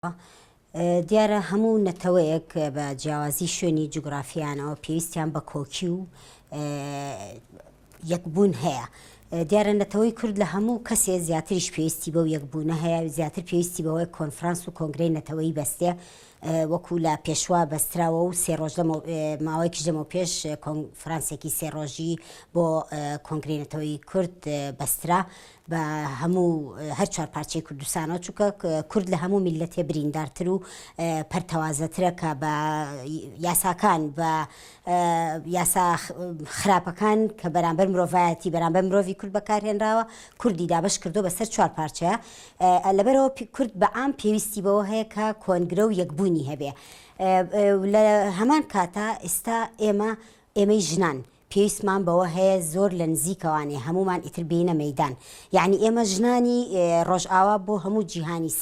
دیارە هەموو نەتەوەیەک بە جیاوازی شوێنی جوگرافیانەوە پێویستیان بە کۆکی و یەکبوون هەیە. دیارە نەتەوەی کورد لە هەموو کەسێ زیاتریش پێویستی بەو یەکبوونە هەیە، زیاتر پێویستی بەوەی کۆنفرانس و کۆنگرەی نەتەوەی بەستێ، وەکو لە پێشوا بەستراوە و سێ ڕۆژ ماوەیەکی ژەمەوە پێش کۆنفرانسێکی سێ ڕۆژی بۆ کۆنگرەی نەتەوەی کورد بەسترا بە هەموو هەر چوار پارچەی کوردستانەوە، چونکە کورد لە هەموو میلەتێ بریندارتر و پەرتەوازەترە کە بە یاساکان بە یاسا خراپەکان کە بەرامبەر مرۆڤایەتی بەرامبەر مرۆڤی کورد بەکارهێنراوە کوردی دابش کردو بەسەر چوار پارچەیە. لەبەرەوە کورد بە عام پێویستی بەوە هەیە کە کۆنگرە و یەکبوونی هەبێ. لە هەمان کاتە ئێستا ئێمەی ژنان پێویستمان بەوە هەیە زۆر لە نزیکەوانێ هەمومان ئیتر بینە مەیدان، یعنی ئێمە ژنانی ڕۆژئاوا بۆ هەموو جیهانی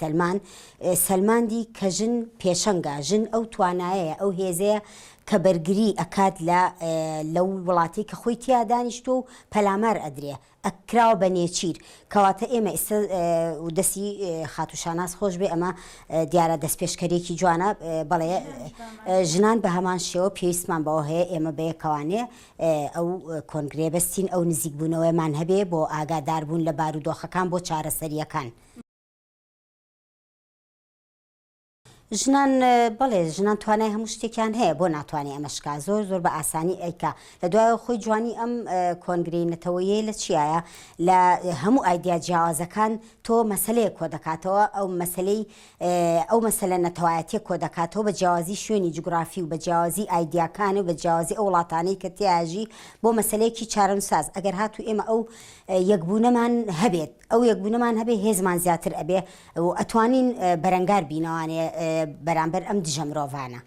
سەلماندی کە ژن پێشەنگە، ژن ئەو توانایەیە ئەو هێزەیە کە بەرگری ئەکات لەو وڵاتی کە خۆی تیا دانیشتۆ و پەلامار ئەدرێ ئەکراوە بە نێچیر، کەواتە ئێمە ئێستا دەستی خاتوشاناس خۆش بێ، ئەمە دیارە دەستپێشکەرێکی جوانە، بەڵێ ژنان بە هەمان شێوە پێویستمان بەوە هەیە ئێمە بەیەکەوانێ ئەو کۆنگرێ بەستین، ئەو نزیکبوونەوەیمان هەبێ بۆ ئاگاداربوون لە بارودۆخەکان بۆ چارەسەریەکان. ژنان بەڵێ ژنان توانای هەموو شتێکیان هەیە بۆ ناتوانێت ئەمەشکا زۆر بە ئاسانی ئەیکا. لە دوایەوە خۆی جوانی ئەم کۆنگرەی نەتەوەیە لە چیایە؟ لە هەموو ئایدیا جیاوازەکان تۆ مەسەلەیە کۆ دەکاتەوە، ئەو مەسەلە نەتەوایەتیە کۆ دەکاتەوە بە جیاوازی شوێنی جوگرافی و بە جیاوازی ئایدیاکان و بە جیاوازی ئەو وڵاتانەی کە تیاژی بۆ مەسەلەیەکی چارەنووساز. ئەگەر هاتوو ئێمە ئەو یەکبوونەمان هەبێت، ئەو یەکبوونەمان هەبێ هێزمان زیاتر ئەبێ و ئەتوانین بەرەنگار بینەوانێ بەرامبەر ئەم دژە مرۆڤانە.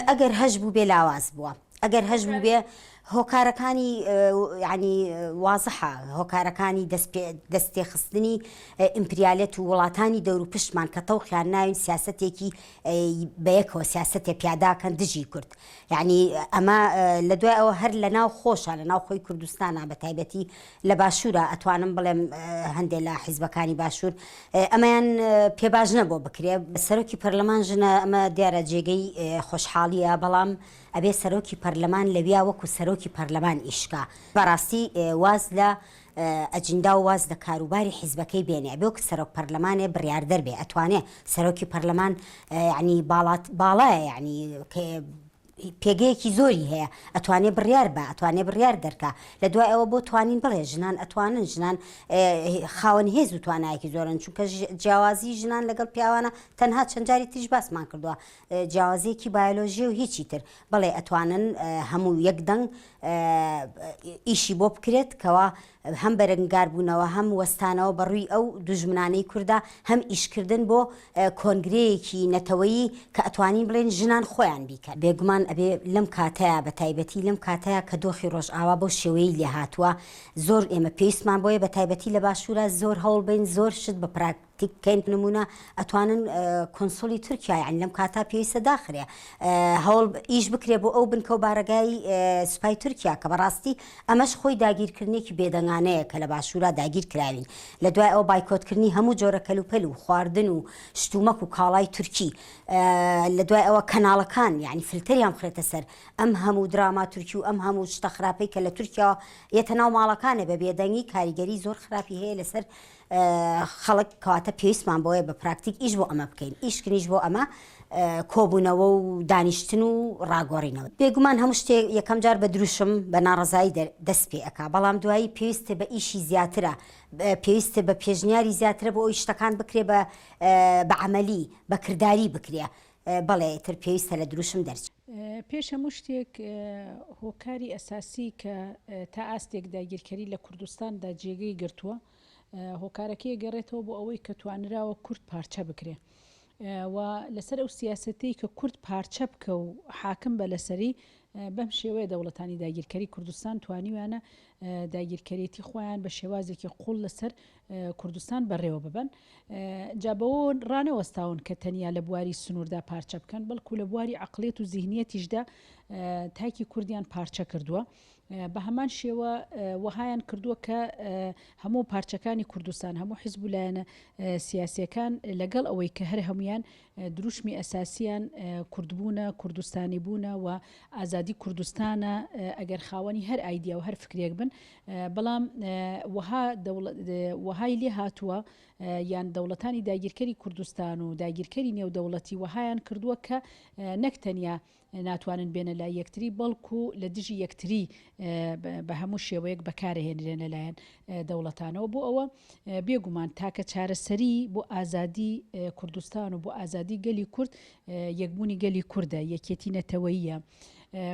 ئەگەر هەش بوو بێ لاواز بووە، ئەگەر هەش بوو بێ هۆکارەکانی ینی وازەحە، هۆکارەکانی دەستێخستنی ئیمپریالێت و وڵاتانی دەور و پشتمان کە تەوخیان ناوین سیاسەتێکی بەیەکەوە سیاسەتێ پیاداکەن دژی کورد. یعنی ئەمە لە دوای ئەوە هەر لە ناو خۆشە، لە ناو خۆی کوردستانە بە تایبەتی لە باشوورە ئەتوانم بڵێم هەندێک لە حیزبەکانی باشوور ئەمەیان پێباش نەبوو بکرێ. سەرۆکی پەرلەمان ژنە، ئەمە دیارە جێگەی خۆشحاڵیە، بەڵام ئەبێ سەرۆکی پەرلەمان لەویا وەکو سەرۆکی پەرلەمان ئیشکا بەڕاستی واز لە ئەجندا و واز لە کاروباری حیزبەکەی بێنێ، بێ وەکو سەرۆک پەرلەمانێ بڕیاردەر بێ، ئەتوانێ سەرۆکی پەرلەمان ینی باڵایە، ینی پێگەیەکی زۆری هەیە، ئەتوانێ بڕیار بە، ئەتوانێ بڕیار دەرکە. لە دوای ئەوە بۆ توانین بڵێ ژنان ئەتوانن، ژنان خاوەن هێز و توانایەکی زۆرن، چونکە جیاوازی ژنان لەگەڵ پیاوانە تەنها چەند جاری تریش باسمان کردووە، جیاوازیەکی بایۆلۆژی و هیچی تر، بڵێ ئەتوانن هەموو یەکدەنگ ئیشی بۆ بکرێت کەوا هەم بەرەنگار بوونەوە هەم وەستانەوە بەڕووی ئەو دوژمنانەی کووردا، هەم ئیشکردن بۆ کۆنگرەیەکی نەتەوەیی کە ئەتوانین بڵێن ژنان خۆیان بیکەن. بێگومان ئەبێ لەم کاتەیە بە تایبەتی لەم کاتەیە کە دۆخی ڕۆژئاوا بۆ شێوەیە لێ هاتووە، زۆر ئێمە پێویستمان بۆیە بە تایبەتی لە باشوورە زۆر هەوڵ بین زۆر شت بە پراکتیککەین. نمونە ئەتوانن کۆنسۆلی تورکیا، یعنی لەم کاتا پێویستە داخرێ هەوڵ ئیش بکرێ بۆ ئەو بنکە و بارەگای سوپای تورکیا، کە بەڕاستی ئەمەش خۆی داگیرکردنێکی بێدەنگانەیە کە لە باشوورە داگیر کراوین. لە دوای ئەو بایکۆتکردنی هەموو جۆرە کەلوپەل و خواردن و شتومەک و کاڵای تورکی، لە دوای ئەوە کەناڵەکان یعنی فلتەریان بخرێتە سەر ئەم هەموو دراما تورکی و ئەم هەموو شتە خراپەی کە لە تورکیا یەتە ناو ماڵەکانە بە بێدەنگی کاریگەری زۆر خراپی هەیە لەسەر خەڵک، کەواتە پێویستمان بۆیە بە پراکتیک ئیش بۆ ئەمە بکەین، ئیشکردنیش بۆ ئەمە کۆبوونەوە و دانیشتن و ڕاگۆڕینەوە. بێگومان هەموو شتێک یەکەم جار بە دروشم بە ناڕزایی دەست پێ ئەکا، بەڵام دوایی پێویستە بە ئیشی زیاترە، پێویستە بە پێشنیاری زیاترە بۆ ئەوی شتەکان بکرێ بە عەمەلی بە کردداری بکرێ. بەڵێ تر پێویستە لە دروشم دەرچێت. پێش هەموو شتێک هۆکاری ئەساسی کە تا ئاستێک داگیرکەری لە کوردستاندا جێگەی گرتووە، هۆکارەکەی گەڕێتەوە بۆ ئەوەی کە توانراوە کورد پارچە بکرێ و لەسەر ئەو سیاسەتەی کە کورد پارچە بکە و حاکم بە لەسەری، بەم شێوەیە دەوڵەتانی داگیرکەری کوردستان توانیوانە داگیرکەرێتی خۆیان بە شێوازێکی قوڵ لەسەر کوردستان بەڕێوە ببن. جابەوە ڕانەوەستاون کە تەنیا لە بواری سنووردا پارچە بکەن، بەڵکو لە بواری عەقڵێت و زیهنیەتیشدا تاکی کوردیان پارچە کردووە بە هەمان شێوە وەهایان کردووە کە هەموو پارچەکانی کوردستان هەموو حیزب و لایەنە سیاسیەکان لەگەڵ ئەوەی کە هەر هەمویان دروشمی ئەساسیان کوردبوونە کوردستانی بوونە و ئازادی کوردستانە ئەگەر خاوەنی هەر ئایدیا و هەر فکرێک بن بەڵام وەهای لێ هاتووە یان دەوڵەتانی داگیرکەری کوردستان و داگیرکەری نێودەوڵەتی وەهایان کردووە کە نەک تەنیا ناتوانن بێنە لای یەکتری بەڵکو لە دژی یەکتری بە هەموو شێوەیەک بەکارهێنرێن لەلایەن دەوڵەتانەوە بۆ ئەوە بێگومان تاکە چارەسەری بۆ ئازادی کوردستان و بۆ ئازادی گەلی کورد یەکبوونی گەلی کووردە یەکێتی نەتەوەییە.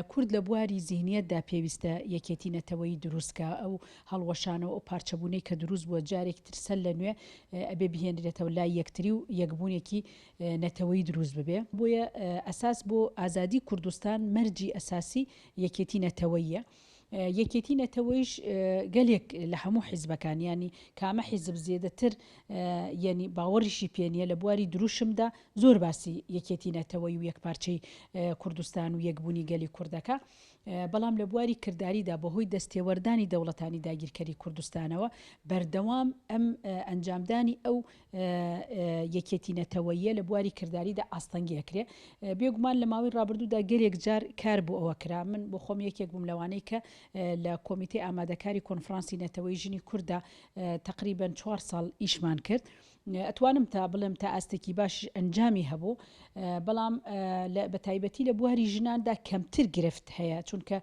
کورد لە بواری زیهنیەتدا پێویستە یەکێتی نەتەوەیی دروستکە ئەو هەڵوەشانەوە ئەو پارچەبوونەی کە دروست بووە جارێکی تر سەر لە نوێ ئەبێ بهێنرێتەوە لای یەکتری و یەکبوونێکی نەتەوەیی دروست ببێ بۆیە ئەساس بۆ ئازادی کوردستان مەرجی ئەساسی یەکێتی نەتەوەییە. یەکێتی نەتەوەیش گەلێک لە هەموو حیزبەکان ینی کامە حیزب زیێدەتر ینی باوەڕیشی پێنیە لە بواری دروشمدا زۆر باسی یەکێتی نەتەوەی و یەکپارچەی کوردستان و یەکبوونی گەلی کوردەکە بەڵام لە بواری کردداریدا بەهۆی دەستێوەردانی دەوڵەتانی داگیرکەری کوردستانەوە بەردەوام ئەم ئەنجامدانی ئەو یەکێتی نەتەوەیە لە بواری کردداریدا ئاستەنگیەکرێ بێگومان لە ماوەی ڕابردوودا گەلێک جار کار بۆ ئەوە کرا من بۆ خۆم یەکێک بووم لەوانەی کە لە کۆمیتێ ئامادەکاری کۆنفرانسی نەتەوەی ژنی کووردا تقریبا 4 ساڵ ئیشمان کرد. ئەتوانم تا بڵێم تا ئاستێکی باش ئەنجامی هەبوو بەڵام بە تایبەتی لە بواری ژناندا کەمتر گرفت هەیە چونکە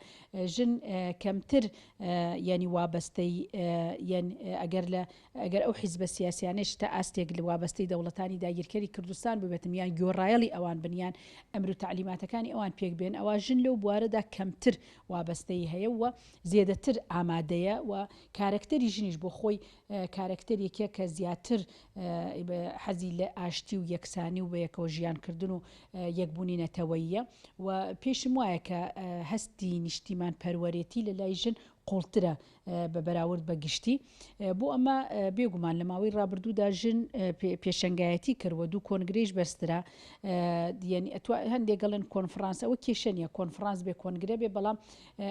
ژن کەمتر ینی وابەستەی ئەگەر ئەو حیزبە سیاسیانش تا ئاستێک لە وابەستەی دەوڵەتانی داگیرکەری کوردستان ببێتم یان گۆڕایەڵی ئەوان بنیان ئەمر و تعلیماتەکانی ئەوان پێک بێن ئەوە ژن لەو بوارەدا کەمتر وابەستەی هەیە و زیێدەتر ئامادەیە و کارکتەری ژنیش بۆ خۆی کارکتەرێکە کە زیاتر حەزی لە ئاشتی و یەکسانی و بە یەکەوە ژیانکردن و یەکبوونی نەتەوەییە و پێشم وایە کە هەستی نیشتیمان پەروەرێتی لە لای ژن قوڵترە بە بەراورد بە گشتی بۆ ئەمە بێگومان لە ماوەی ڕابردوودا ژن پێشنگایەتی کردوە دوو کۆنگرێش بەرزترا هەندێک گەڵن کۆنفرانس ئەوە کێشە نیە کۆنفرانس بێ کۆنگرە بێ بەڵام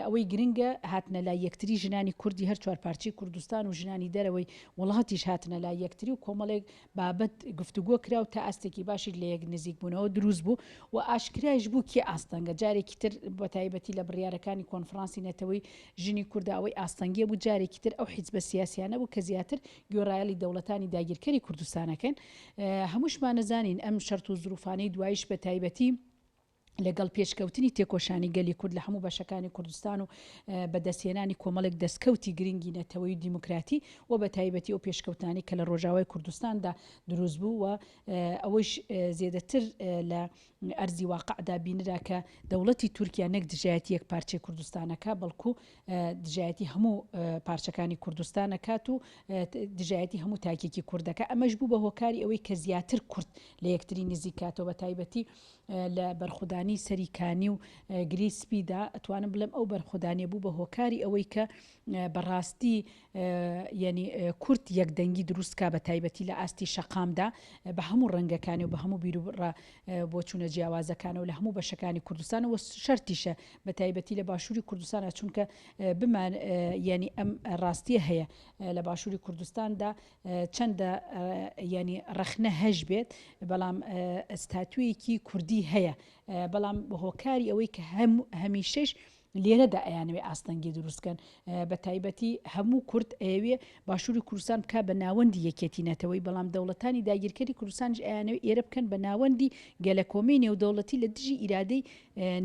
ئەوەی گرنگە هاتنە لای یەکتری ژنانی کوردی هەر چوارپارچی کوردستان و ژنانی دەرەوەی وڵاتیش هاتنە لای یەکتری و کۆمەڵێک بابەت گفتوگۆ کرا و تا ئاستێکی باشی لە یەک نزیک بوونەوە دروست بوو و ئاشکرایش بوو کێ ئاستەنگە جارێکی تر بە تایبەتی لە بڕیارەکانی کۆنفرانسی نەتەوەی ژنی کووردا ئەوەی ئاستەنگێ بوو جارێکی تر ئەو حیزبە سیاسیانە بوو کە زیاتر گۆڕایەڵی دەوڵەتانی داگیرکەری کوردستانەکەن هەمووشمان نەزانین ئەم شەرت و زروفانەی دوایش بە تایبەتی لەگەڵ پێشکەوتنی تێکۆشانی گەلی کورد لە هەموو بەشەکانی کوردستان و بەدەستهێنانی کۆمەڵێک دەستکەوتی گرنگی نەتەوەی دیموکراتی و بە تایبەتی ئەو پێشکەوتانی کە لە ڕۆژاوای کوردستاندا دروست بوو و ئەوەش زیێدەتر لە ئەرزی واقعدا بینرا کە دەوڵەتی تورکیا نەک دژایەتی یەک پارچەی کوردستانەکە بەڵکو دژایەتی هەموو پارچەکانی کوردستانەکات و دژایەتی هەموو تاکێکی کوردەکە ئەمەش بوو بە هۆکاری ئەوەی کە زیاتر کورد لە یەکتری نزیکاتەوە بە تایبەتی لە بەرخودانی سەریکانی و گریسپیدا ئەتوانم بڵێم ئەو بەرخودانیە بوو بە هۆکاری ئەوەی کە بەڕاستی ینی کورد یەکدەنگی دروستکە بە تایبەتی لە ئاستی شەقامدا بە هەموو ڕەنگەکانی و بە هەموو بیرڕ بۆ چوونە جیاوازەکانە و لە هەموو بەشەکانی کوردستانەوە شەرتیشە بە تایبەتی لە باشووری کوردستانە چونکە بمان ینی ئەم ڕاستیە هەیە لە باشووری کوردستاندا چەندە ینی ڕەخنە هەش بێت بەڵام ئەستاتویەکی کوردی هەیە بەڵام بە هۆکاری ئەوەی کە هەمیشەش لێرەدا ئەیانوێ ئاستەنگی دروستکەن بە تایبەتی هەموو کورد ئەوێ باشووری کوردستان بکە بە ناوەندی یەکێتی نەتەوەی بەڵام دەوڵەتانی داگیرکەری کوردستانش ئەیانوێ ئێرە بکەن بە ناوەندی گەلە کۆمینی و دەوڵەتی لە دژی ئیرادەی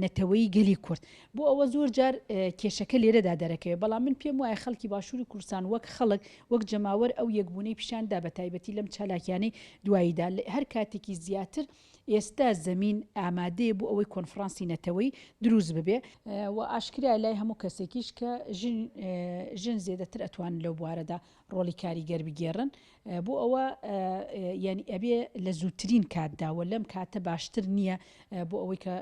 نەتەوەی گەلی کورد بۆ ئەوە زۆر جار کێشەکە لێرەدا دەرەکەوێت بەڵام من پێم وایە خەڵکی باشووری کوردستان وەک خەڵک وەک جەماوەر ئەو یەکبوونەی پیشاندا بە تایبەتی لەم چالاکیانەی دواییدا هەر کاتێکی زیاتر ئێستا زەمین ئامادەیە بۆ ئەوەی کۆنفرانسی نەتەوەی دروست ببێ و ئاشکرا لای هەموو کەسێکیش کە ژن زێدەتر ئەتوان لەو بوارەدا ڕۆڵی کاریگەر بگێڕن بۆ ئەوە ینی ئەبێ لە زووترین کاتداوە لەم کاتە باشتر نییە بۆ ئەوەی کە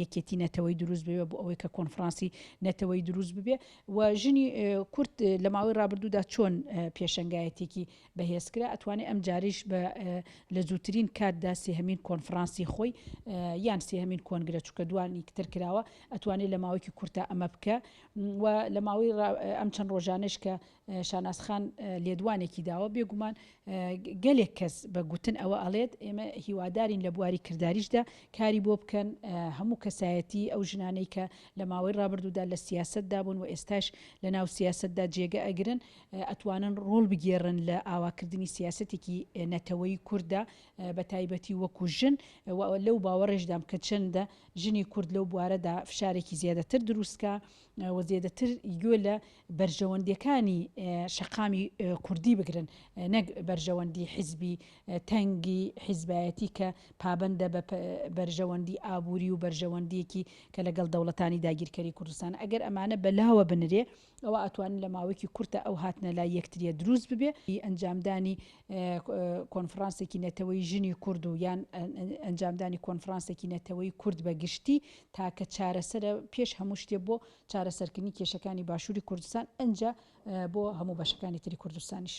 یەکێتی نەتەوەی دروست ببێ بۆ ئەوەی کە کۆنفرانسی نەتەوەی دروست ببێ و ژنی کورد لە ماوەی ڕابردوودا چۆن پێشنگایەتێکی بەهێزکرا ئەتوانێت ئەم جاریش لە زووترین کاتدا سێهەمین کۆنفرانسی خۆی یان سێهەمین کۆنگرە چووکە دوانی کتر کراوە ئەتوانێت لە ماوەیەکی کورت کورتە ئەمە بکە و لە ماوەی ئەم چەند ڕۆژانش کە شاناسخان لێدوانێکی داوە بێگومان گەلێک کەس بە گوتن ئەوە ئەڵێت ئێمە هیوادارین لە بواری کرداریشدا کاری بۆ بکەن هەموو کەسایەتی ئەو ژنانەی کە لە ماوەی ڕابردوودا لە سیاستدا بوون و ئێستاش لە ناو سیاستدا جێگە ئەگرن ئەتوانن ڕۆڵ بگێڕن لە ئاواکردنی سیاستێکی نەتەوەی کووردا بە تایبەتی وەکو ژن لەو باوەڕێژدام کە چەندە ژنی کورد لەو بوارەدا فشارێکی زیادەتر دروستکە و زیادەتر گوێ لە بەرژەوەندیەکانی شەقامی کوردی بگرن نەک بەرژەوەندی حیزبی تەنگی حیزبایەتی کە پابندە بە بەرژەوەندی ئابووری و بەرژەوەندیەکی کە لەگەڵ دەوڵەتانی داگیرکەری کوردستان ئەگەر ئەمانە بەلاوە بنرێ ئەوە ئەتوانن لە ماوەیەکی کورتە ئەو هاتنە لای یەکتریە دروست ببێ ئەنجامدانی کۆنفرانسێکی نەتەوەی ژنی کورد و یان ئەنجامدانی کۆنفرانسێکی نەتەوەی کورد بە گشتی تاکە چارەسەرە پێش هەموو شتێ بۆ چارەسەرکردنی کێشەکانی باشووری کوردستان ئەنجا بۆ هەموو بەشەکانی تری کوردستانیش.